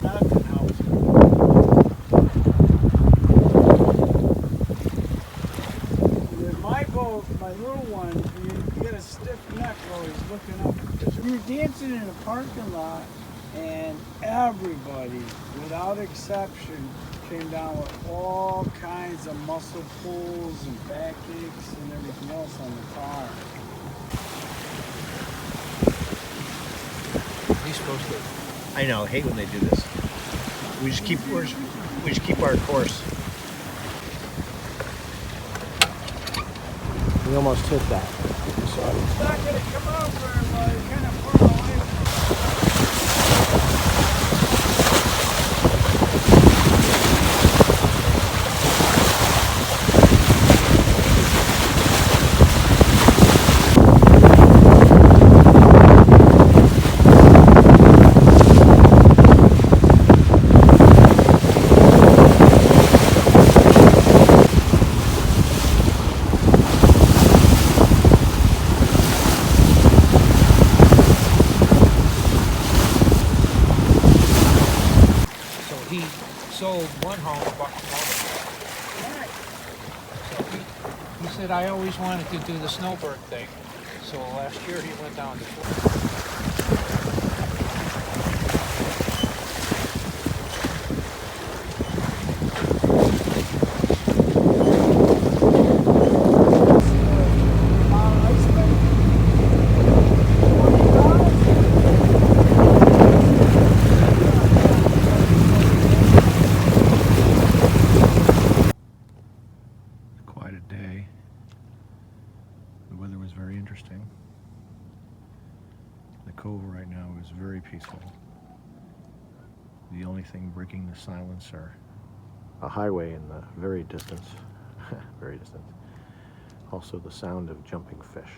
packing house. In my boat, my little one, you get a stiff neck while he's looking up. We were dancing in a parking lot, and everybody, without exception, came down with all kinds of muscle pulls and backaches and everything else on the car. He's supposed to. I know. I hate when they do this. We just keep our course. We almost hit that. Sorry. It's not going to come out very well. It's kind of far away. Sold one home and bought another. So he said, I always wanted to do the snowbird thing. So last year he went down to Florida. Day. The weather was very interesting. The cove right now is very peaceful. The only thing breaking the silence are a highway in the very distance, very distant. Also the sound of jumping fish.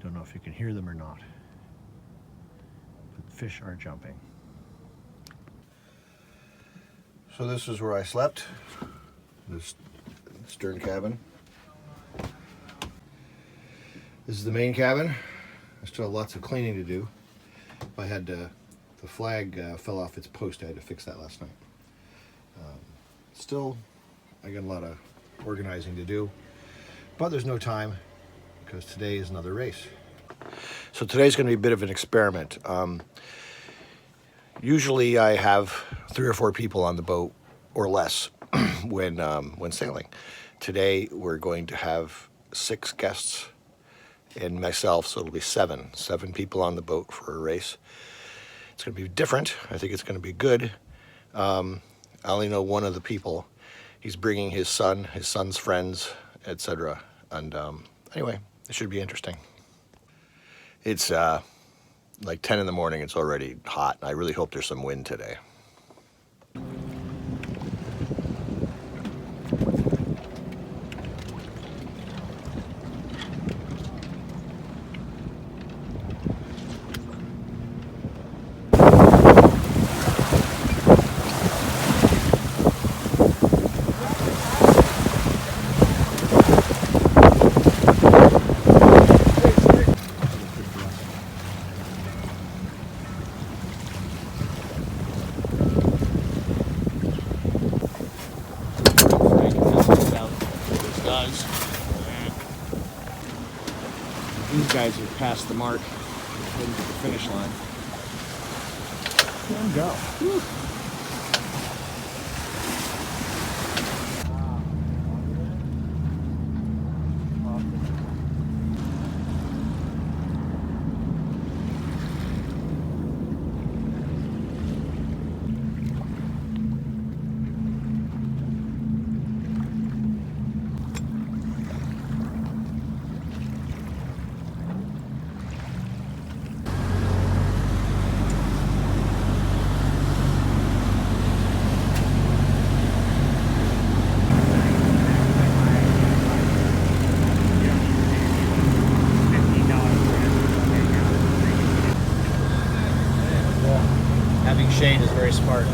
Don't know if you can hear them or not. Fish are jumping. So this is where I slept, this stern cabin. This is the main cabin. I still have lots of cleaning to do. I had the flag fell off its post. I had to fix that last night. Still, I got a lot of organizing to do, but there's no time because today is another race. So today's going to be a bit of an experiment. Usually I have 3 or 4 people on the boat or less when sailing. Today we're going to have 6 guests and myself, so it'll be 7 people on the boat for a race. It's going to be different. I think it's going to be good. I only know one of the people. He's bringing his son's friends, etc. And anyway, it should be interesting. It's like 10 in the morning. It's already hot. I really hope there's some wind today. These guys have passed the mark, heading to the finish line. Let them go. Whew. Having shade is very smart.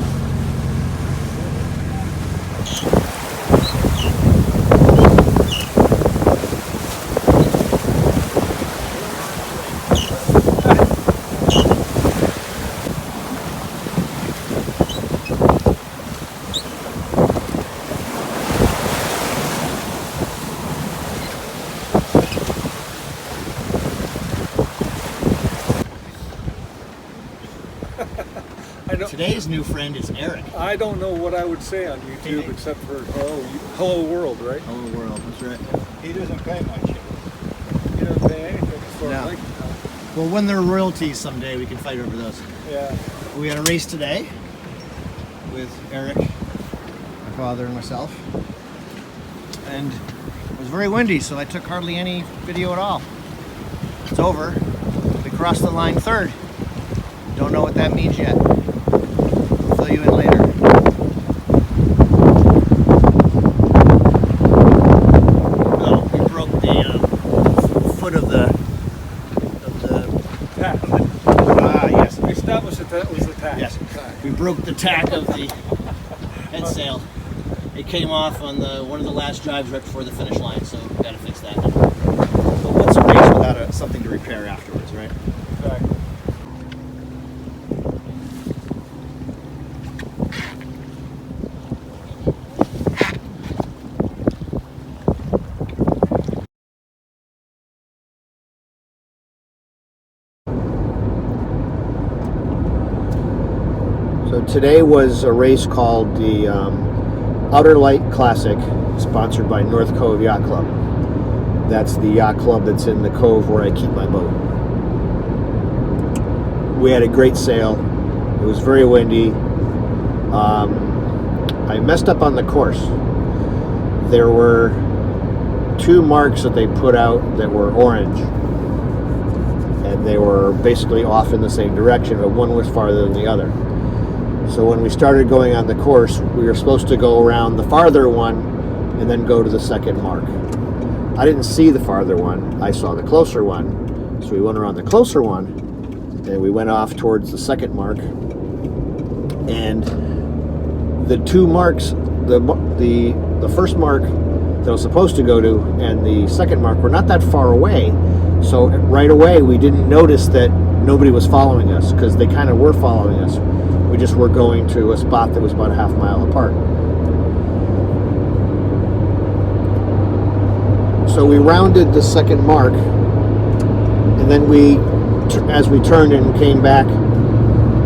Today's new friend is Eric. I don't know what I would say on YouTube except for hello world, right? Hello world, that's right. He doesn't pay much. He doesn't pay anything as far No. as I can tell. Well, when they're royalties someday, we can fight over those. Yeah. We had a race today with Eric, my father, and myself. And it was very windy, so I took hardly any video at all. It's over. We crossed the line third. Don't know what that means yet. I'll fill you in later. Oh, we broke the foot of the Tack. yes. We established that that was the tack. Yes. We broke the tack of the head sail. It came off on one of the last drives right before the finish line, so we've got to fix that. But what's a race without something to repair afterwards, right? Exactly. So today was a race called the Outer Light Classic, sponsored by North Cove Yacht Club. That's the yacht club that's in the cove where I keep my boat. We had a great sail. It was very windy. I messed up on the course. There were 2 marks that they put out that were orange, and they were basically off in the same direction, but one was farther than the other. So when we started going on the course, we were supposed to go around the farther one and then go to the second mark. I didn't see the farther one. I saw the closer one. So we went around the closer one, and we went off towards the second mark. And the 2 marks, the first mark that I was supposed to go to and the second mark were not that far away. So right away we didn't notice that nobody was following us, because they kind of were following us. We just were going to a spot that was about a half mile apart. So we rounded the second mark, and then as we turned and came back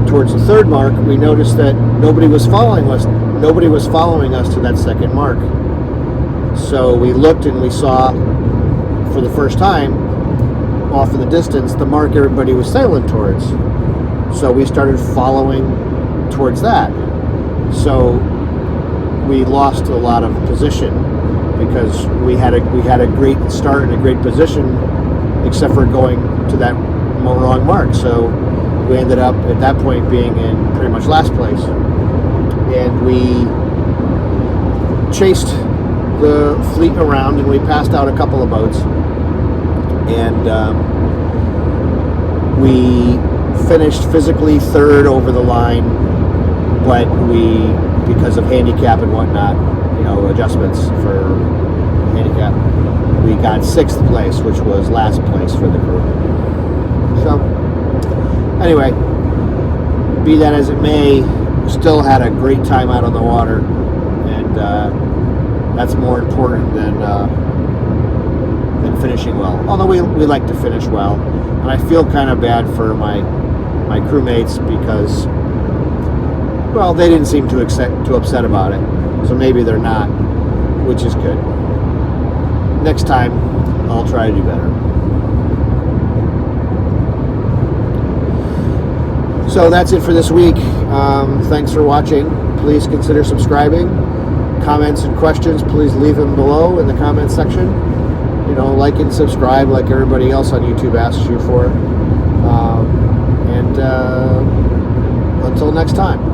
towards the third mark, we noticed that nobody was following us. Nobody was following us to that second mark. So we looked and we saw, for the first time, off in the distance, the mark everybody was sailing towards. So we started following towards that. So we lost a lot of position, because we had a great start and a great position, except for going to that wrong mark. So we ended up at that point being in pretty much last place, and we chased the fleet around, and we passed out a couple of boats, and we finished physically third over the line, but because of handicap and whatnot, adjustments for handicap, we got 6th place, which was last place for the crew. So anyway, be that as it may, still had a great time out on the water, and that's more important than finishing well. Although we like to finish well, and I feel kind of bad for my crewmates, because, well, they didn't seem too upset about it, so maybe they're not, which is good. Next time, I'll try to do better. So that's it for this week. Thanks for watching. Please consider subscribing. Comments and questions, please leave them below in the comments section. Like and subscribe like everybody else on YouTube asks you for. And until next time.